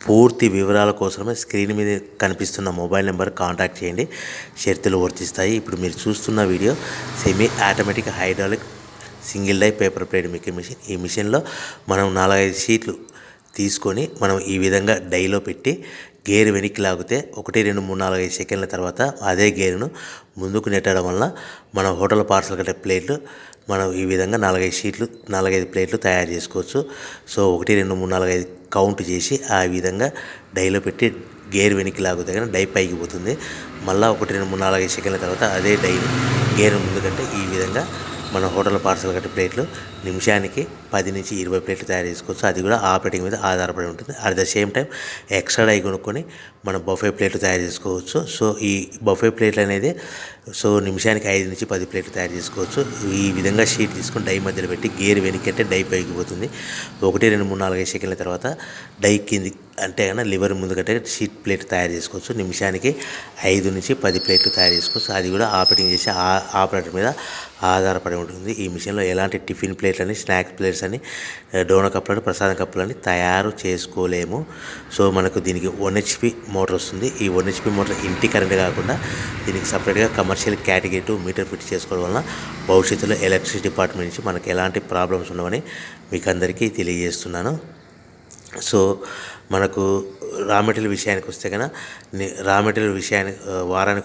పూర్తి వివరాల కోసమే స్క్రీన్ మీద కనిపిస్తున్న మొబైల్ నెంబర్ కాంటాక్ట్ చేయండి. షరతులు వర్తిస్తాయి. ఇప్పుడు మీరు చూస్తున్న video semi automatic hydraulic single die paper plate making machine. ఈ మిషన్లో మనం 4-5 షీట్లు తీసుకొని మనం ఈ విధంగా డైలో పెట్టి గేర్ వెనక్కి లాగితే 1 2 3 4 5 సెకండ్ల తర్వాత అదే గేరును ముందుకు నెట్టడం వల్ల మన హోటల్ పార్సల్ కట్టే ప్లేట్లు మనం ఈ విధంగా 4-5 షీట్లు 4-5 ప్లేట్లు తయారు చేసుకోవచ్చు. సో 1 2 3 4 5 కౌంట్ చేసి ఆ విధంగా డైలో పెట్టి గేర్ వెనక్కి లాగితే కానీ డై పైకి పోతుంది. మళ్ళీ 1 2 3 4 5 సెకండ్ల తర్వాత అదే డైని గేర్ ముందుకంటే ఈ విధంగా మన హోటల్ పార్సల్ కట్టే ప్లేట్లు నిమిషానికి 10 నుంచి 20 ప్లేట్లు తయారు చేసుకోవచ్చు. అది కూడా ఆపరేటింగ్ మీద ఆధారపడి ఉంటుంది. At the same time extra die కొనుక్కొని మనం బఫే ప్లేట్లు తయారు చేసుకోవచ్చు. సో ఈ బఫే ప్లేట్లు అనేది నిమిషానికి 5 నుంచి 10 ప్లేట్లు తయారు చేసుకోవచ్చు. ఈ విధంగా షీట్ తీసుకొని డై మధ్యలో పెట్టి గేర్ వెనక్కి అంటే డై పైకి పోతుంది. 1 2 3 4 5 సెకండ్ల తర్వాత డై కింది అంటే కన్నా లివర్ ముందుకంటే షీట్ ప్లేట్ తయారు చేసుకోవచ్చు. నిమిషానికి 5 నుంచి 10 ప్లేట్లు తయారు చేసుకోవచ్చు. అది కూడా ఆపరేటింగ్ చేసే ఆపరేటర్ మీద ఆధారపడి ఉంటుంది. ఈ మిషన్లో ఎలాంటి టిఫిన్ ప్లేట్లని, స్నాక్స్ ప్లేట్స్ అని, డోనా కప్పులని, ప్రసాదం కప్పులని తయారు చేసుకోలేము. సో మనకు దీనికి 1 HP మోటార్ వస్తుంది. ఈ 1 HP మోటార్ ఇంటి కరెంట్ కాకుండా దీనికి సపరేట్గా కమర్షియల్ కేటగిరీ 2 మీటర్ ఫిట్ చేసుకోవడం వలన భవిష్యత్తులో ఎలక్ట్రిసిటీ డిపార్ట్మెంట్ నుంచి మనకు ఎలాంటి ప్రాబ్లమ్స్ ఉండవని మీకు అందరికీ తెలియజేస్తున్నాను. సో మనకు రా మెటీరియల్ విషయానికి వస్తే కనుక వారానికి